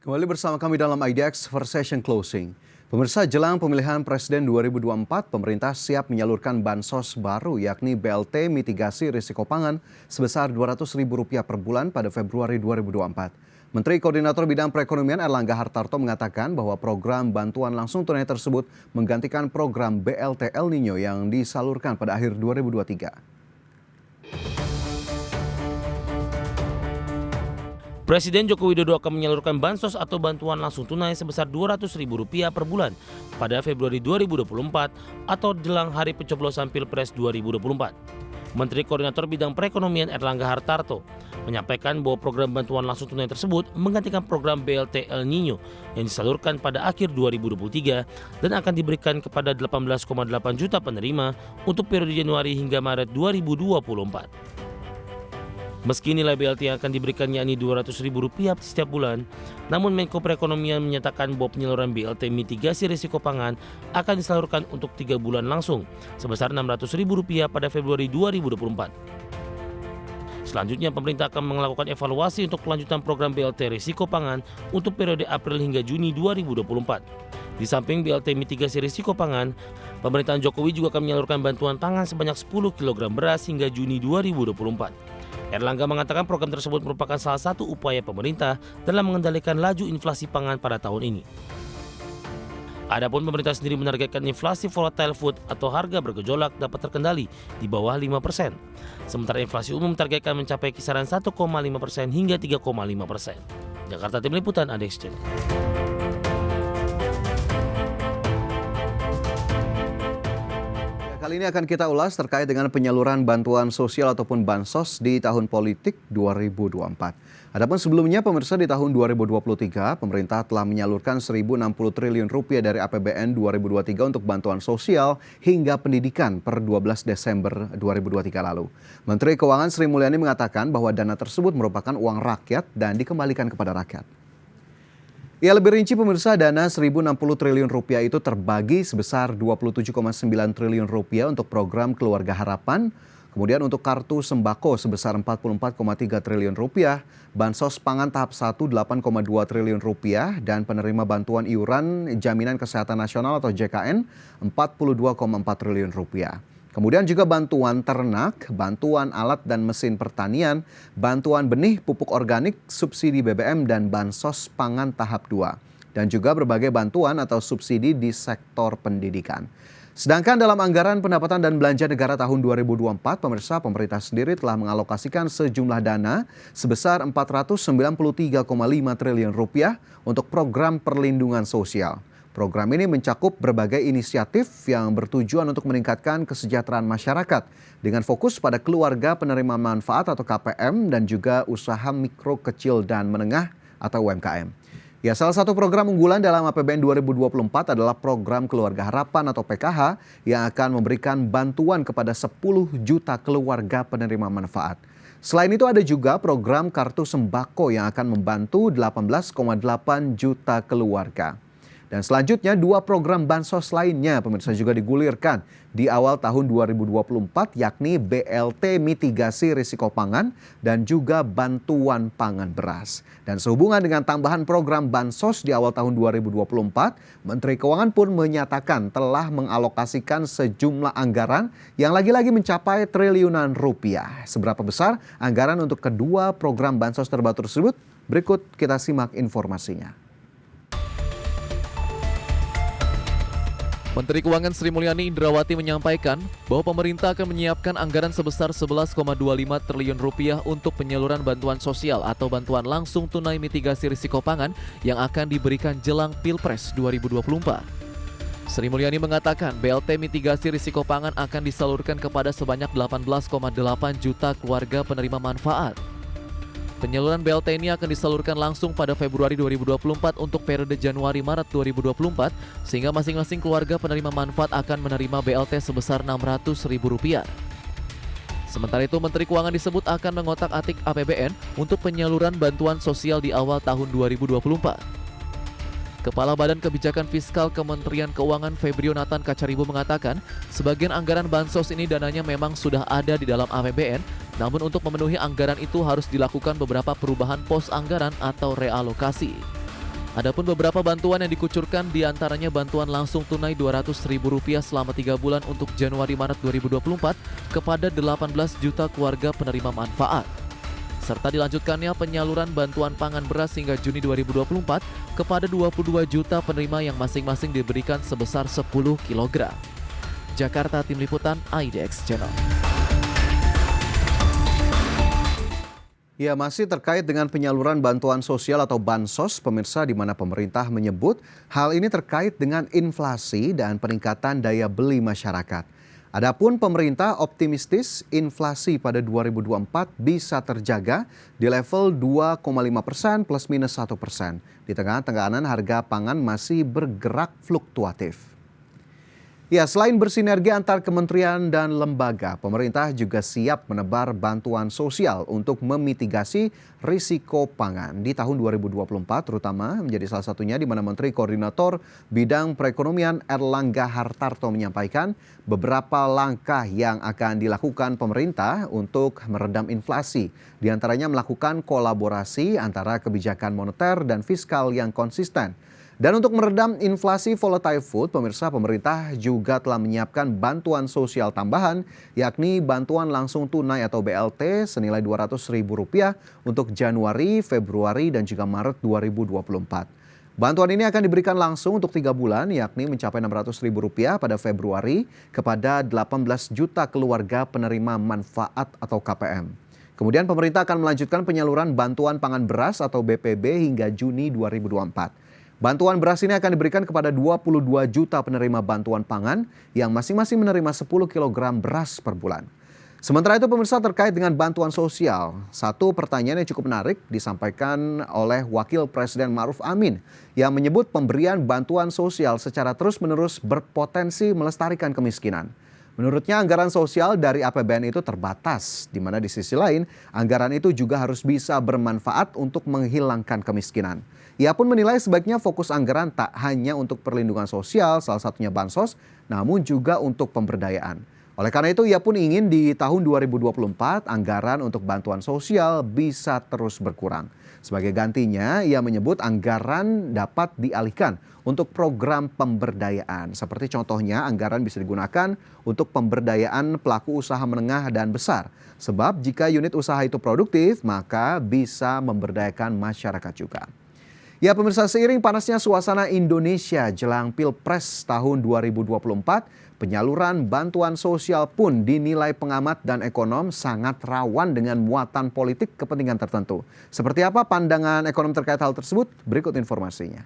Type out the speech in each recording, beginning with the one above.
Kembali bersama kami dalam IDX First Session Closing. Pemirsa, jelang pemilihan Presiden 2024, pemerintah siap menyalurkan bansos baru yakni BLT mitigasi risiko pangan sebesar Rp200.000 per bulan pada Februari 2024. Menteri Koordinator Bidang Perekonomian Erlangga Hartarto mengatakan bahwa program bantuan langsung tunai tersebut menggantikan program BLT El Nino yang disalurkan pada akhir 2023. Presiden Joko Widodo akan menyalurkan bansos atau bantuan langsung tunai sebesar Rp200.000 per bulan pada Februari 2024 atau jelang hari pencoblosan Pilpres 2024. Menteri Koordinator Bidang Perekonomian Erlangga Hartarto menyampaikan bahwa program bantuan langsung tunai tersebut menggantikan program BLT El Nino yang disalurkan pada akhir 2023 dan akan diberikan kepada 18,8 juta penerima untuk periode Januari hingga Maret 2024. Meski nilai BLT yang akan diberikan yakni Rp200.000 setiap bulan, namun Menko Perekonomian menyatakan bahwa penyaluran BLT mitigasi risiko pangan akan disalurkan untuk 3 bulan langsung, sebesar Rp600.000 pada Februari 2024. Selanjutnya, pemerintah akan melakukan evaluasi untuk kelanjutan program BLT risiko pangan untuk periode April hingga Juni 2024. Di samping BLT mitigasi risiko pangan, pemerintahan Jokowi juga akan menyalurkan bantuan pangan sebanyak 10 kg beras hingga Juni 2024. Erlangga mengatakan program tersebut merupakan salah satu upaya pemerintah dalam mengendalikan laju inflasi pangan pada tahun ini. Adapun pemerintah sendiri menargetkan inflasi volatile food atau harga bergejolak dapat terkendali di bawah 5%. Sementara inflasi umum targetkan mencapai kisaran 1,5% hingga 3,5%. Jakarta, Tim Liputan, IDX. Kali ini akan kita ulas terkait dengan penyaluran bantuan sosial ataupun bansos di tahun politik 2024. Adapun sebelumnya pemirsa, di tahun 2023 pemerintah telah menyalurkan Rp1.060 triliun dari APBN 2023 untuk bantuan sosial hingga pendidikan per 12 Desember 2023 lalu. Menteri Keuangan Sri Mulyani mengatakan bahwa dana tersebut merupakan uang rakyat dan dikembalikan kepada rakyat. Ya, lebih rinci pemirsa, dana Rp1.060 triliun itu terbagi sebesar Rp27,9 triliun untuk program Keluarga Harapan, kemudian untuk kartu sembako sebesar Rp44,3 triliun, bansos pangan tahap 1 Rp8,2 triliun, dan penerima bantuan iuran Jaminan Kesehatan Nasional atau JKN Rp42,4 triliun. Kemudian juga bantuan ternak, bantuan alat dan mesin pertanian, bantuan benih pupuk organik, subsidi BBM, dan bansos pangan tahap 2. Dan juga berbagai bantuan atau subsidi di sektor pendidikan. Sedangkan dalam anggaran pendapatan dan belanja negara tahun 2024, pemirsa, pemerintah sendiri telah mengalokasikan sejumlah dana sebesar Rp493,5 triliun untuk program perlindungan sosial. Program ini mencakup berbagai inisiatif yang bertujuan untuk meningkatkan kesejahteraan masyarakat dengan fokus pada keluarga penerima manfaat atau KPM dan juga usaha mikro, kecil, dan menengah atau UMKM. Ya, salah satu program unggulan dalam APBN 2024 adalah program Keluarga Harapan atau PKH yang akan memberikan bantuan kepada 10 juta keluarga penerima manfaat. Selain itu ada juga program Kartu Sembako yang akan membantu 18,8 juta keluarga. Dan selanjutnya 2 program bansos lainnya pemirsa juga digulirkan di awal tahun 2024 yakni BLT mitigasi risiko pangan dan juga bantuan pangan beras. Dan sehubungan dengan tambahan program bansos di awal tahun 2024, Menteri Keuangan pun menyatakan telah mengalokasikan sejumlah anggaran yang lagi-lagi mencapai triliunan rupiah. Seberapa besar anggaran untuk kedua program bansos terbaru tersebut? Berikut kita simak informasinya. Menteri Keuangan Sri Mulyani Indrawati menyampaikan bahwa pemerintah akan menyiapkan anggaran sebesar Rp11,25 triliun untuk penyaluran bantuan sosial atau bantuan langsung tunai mitigasi risiko pangan yang akan diberikan jelang Pilpres 2024. Sri Mulyani mengatakan BLT mitigasi risiko pangan akan disalurkan kepada sebanyak 18,8 juta keluarga penerima manfaat. Penyaluran BLT ini akan disalurkan langsung pada Februari 2024 untuk periode Januari-Maret 2024, sehingga masing-masing keluarga penerima manfaat akan menerima BLT sebesar Rp600.000. Sementara itu, Menteri Keuangan disebut akan mengotak-atik APBN untuk penyaluran bantuan sosial di awal tahun 2024. Kepala Badan Kebijakan Fiskal Kementerian Keuangan Febrio Nathan Kacaribu mengatakan, sebagian anggaran bansos ini dananya memang sudah ada di dalam APBN, namun untuk memenuhi anggaran itu harus dilakukan beberapa perubahan pos anggaran atau realokasi. Adapun beberapa bantuan yang dikucurkan diantaranya bantuan langsung tunai Rp200.000 selama 3 bulan untuk Januari-Maret 2024 kepada 18 juta keluarga penerima manfaat. Serta dilanjutkannya penyaluran bantuan pangan beras hingga Juni 2024 kepada 22 juta penerima yang masing-masing diberikan sebesar 10 kg. Jakarta, Tim Liputan IDX Channel. Ya, masih terkait dengan penyaluran bantuan sosial atau bansos, pemirsa, di mana pemerintah menyebut hal ini terkait dengan inflasi dan peningkatan daya beli masyarakat. Adapun pemerintah optimistis inflasi pada 2024 bisa terjaga di level 2,5% plus minus 1%. Di tengah tekanan harga pangan masih bergerak fluktuatif. Ya, selain bersinergi antar kementerian dan lembaga, pemerintah juga siap menebar bantuan sosial untuk memitigasi risiko pangan di tahun 2024, terutama menjadi salah satunya di mana Menteri Koordinator Bidang Perekonomian Erlangga Hartarto menyampaikan beberapa langkah yang akan dilakukan pemerintah untuk meredam inflasi, di antaranya melakukan kolaborasi antara kebijakan moneter dan fiskal yang konsisten. Dan untuk meredam inflasi volatile food, pemirsa, pemerintah juga telah menyiapkan bantuan sosial tambahan, yakni bantuan langsung tunai atau BLT senilai Rp200.000 untuk Januari, Februari, dan juga Maret 2024. Bantuan ini akan diberikan langsung untuk 3 bulan, yakni mencapai Rp600.000 pada Februari kepada 18 juta keluarga penerima manfaat atau KPM. Kemudian pemerintah akan melanjutkan penyaluran bantuan pangan beras atau BPB hingga Juni 2024. Bantuan beras ini akan diberikan kepada 22 juta penerima bantuan pangan yang masing-masing menerima 10 kg beras per bulan. Sementara itu, pemirsa, terkait dengan bantuan sosial, satu pertanyaan yang cukup menarik disampaikan oleh Wakil Presiden Ma'ruf Amin yang menyebut pemberian bantuan sosial secara terus-menerus berpotensi melestarikan kemiskinan. Menurutnya anggaran sosial dari APBN itu terbatas, di mana di sisi lain anggaran itu juga harus bisa bermanfaat untuk menghilangkan kemiskinan. Ia pun menilai sebaiknya fokus anggaran tak hanya untuk perlindungan sosial, salah satunya bansos, namun juga untuk pemberdayaan. Oleh karena itu, ia pun ingin di tahun 2024 anggaran untuk bantuan sosial bisa terus berkurang. Sebagai gantinya, ia menyebut anggaran dapat dialihkan untuk program pemberdayaan. Seperti contohnya, anggaran bisa digunakan untuk pemberdayaan pelaku usaha menengah dan besar. Sebab jika unit usaha itu produktif, maka bisa memberdayakan masyarakat juga. Ya, pemirsa, seiring panasnya suasana Indonesia jelang Pilpres tahun 2024, penyaluran bantuan sosial pun dinilai pengamat dan ekonom sangat rawan dengan muatan politik kepentingan tertentu. Seperti apa pandangan ekonom terkait hal tersebut? Berikut informasinya.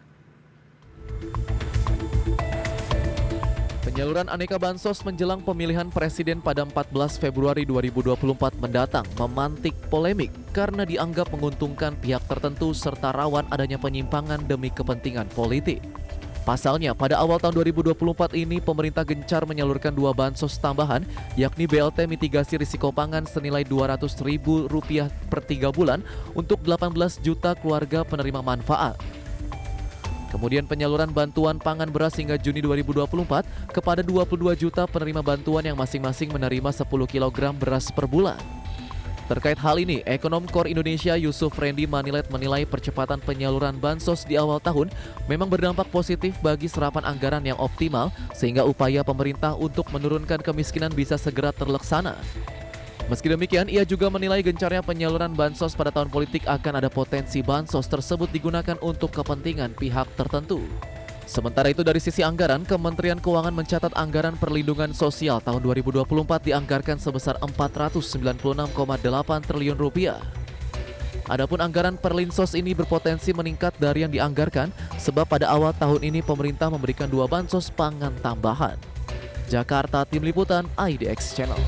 Penyaluran aneka bansos menjelang pemilihan presiden pada 14 Februari 2024 mendatang memantik polemik karena dianggap menguntungkan pihak tertentu serta rawan adanya penyimpangan demi kepentingan politik. Pasalnya, pada awal tahun 2024 ini pemerintah gencar menyalurkan 2 bansos tambahan, yakni BLT mitigasi risiko pangan senilai Rp200.000 per 3 bulan untuk 18 juta keluarga penerima manfaat. Kemudian penyaluran bantuan pangan beras hingga Juni 2024 kepada 22 juta penerima bantuan yang masing-masing menerima 10 kg beras per bulan. Terkait hal ini, ekonom KOR Indonesia Yusuf Rendy Manilet menilai percepatan penyaluran bansos di awal tahun memang berdampak positif bagi serapan anggaran yang optimal sehingga upaya pemerintah untuk menurunkan kemiskinan bisa segera terlaksana. Meski demikian, ia juga menilai gencarnya penyaluran bansos pada tahun politik akan ada potensi bansos tersebut digunakan untuk kepentingan pihak tertentu. Sementara itu dari sisi anggaran, Kementerian Keuangan mencatat anggaran perlindungan sosial tahun 2024 dianggarkan sebesar Rp496,8 triliun. Adapun anggaran perlinsos ini berpotensi meningkat dari yang dianggarkan sebab pada awal tahun ini pemerintah memberikan 2 bansos pangan tambahan. Jakarta, Tim Liputan IDX Channel.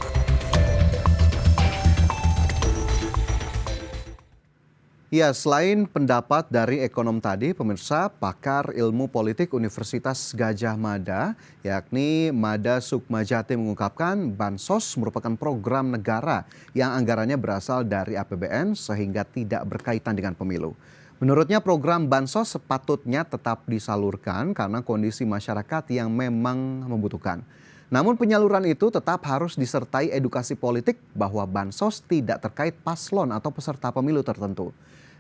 Ya, selain pendapat dari ekonom tadi, pemirsa, pakar ilmu politik Universitas Gadjah Mada, yakni Mada Sukmajati mengungkapkan bansos merupakan program negara yang anggarannya berasal dari APBN sehingga tidak berkaitan dengan pemilu. Menurutnya program bansos sepatutnya tetap disalurkan karena kondisi masyarakat yang memang membutuhkan. Namun penyaluran itu tetap harus disertai edukasi politik bahwa bansos tidak terkait paslon atau peserta pemilu tertentu.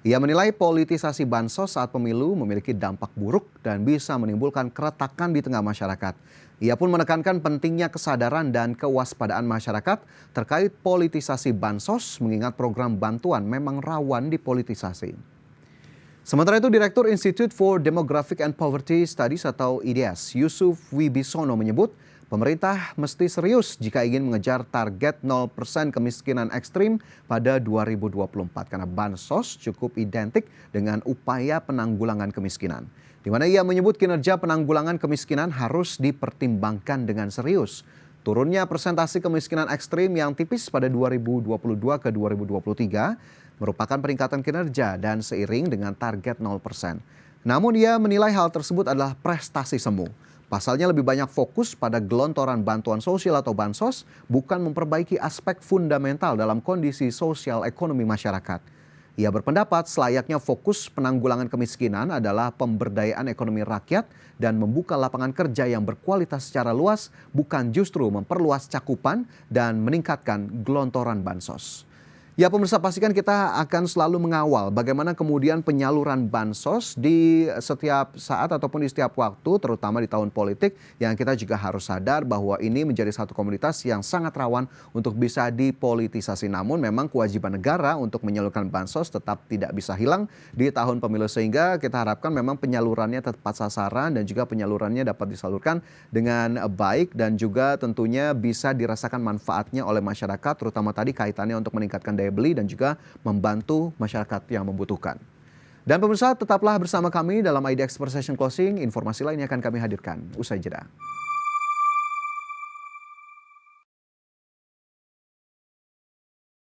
Ia menilai politisasi bansos saat pemilu memiliki dampak buruk dan bisa menimbulkan keretakan di tengah masyarakat. Ia pun menekankan pentingnya kesadaran dan kewaspadaan masyarakat terkait politisasi bansos, mengingat program bantuan memang rawan dipolitisasi. Sementara itu, Direktur Institute for Demographic and Poverty Studies atau IDS, Yusuf Wibisono menyebut pemerintah mesti serius jika ingin mengejar target 0% kemiskinan ekstrim pada 2024 karena bansos cukup identik dengan upaya penanggulangan kemiskinan. Di mana ia menyebut kinerja penanggulangan kemiskinan harus dipertimbangkan dengan serius. Turunnya persentase kemiskinan ekstrim yang tipis pada 2022 ke 2023 merupakan peningkatan kinerja dan seiring dengan target 0%. Namun ia menilai hal tersebut adalah prestasi semu. Pasalnya lebih banyak fokus pada gelontoran bantuan sosial atau bansos, bukan memperbaiki aspek fundamental dalam kondisi sosial ekonomi masyarakat. Ia berpendapat selayaknya fokus penanggulangan kemiskinan adalah pemberdayaan ekonomi rakyat dan membuka lapangan kerja yang berkualitas secara luas, bukan justru memperluas cakupan dan meningkatkan gelontoran bansos. Ya pemirsa, pastikan kita akan selalu mengawal bagaimana kemudian penyaluran bansos di setiap saat ataupun di setiap waktu, terutama di tahun politik, yang kita juga harus sadar bahwa ini menjadi satu komoditas yang sangat rawan untuk bisa dipolitisasi. Namun memang kewajiban negara untuk menyalurkan bansos tetap tidak bisa hilang di tahun pemilu, sehingga kita harapkan memang penyalurannya tepat sasaran dan juga penyalurannya dapat disalurkan dengan baik dan juga tentunya bisa dirasakan manfaatnya oleh masyarakat, terutama tadi kaitannya untuk meningkatkan daya beli dan juga membantu masyarakat yang membutuhkan. Dan pemirsa, tetaplah bersama kami dalam IDX Session Closing. Informasi lainnya akan kami hadirkan usai jeda.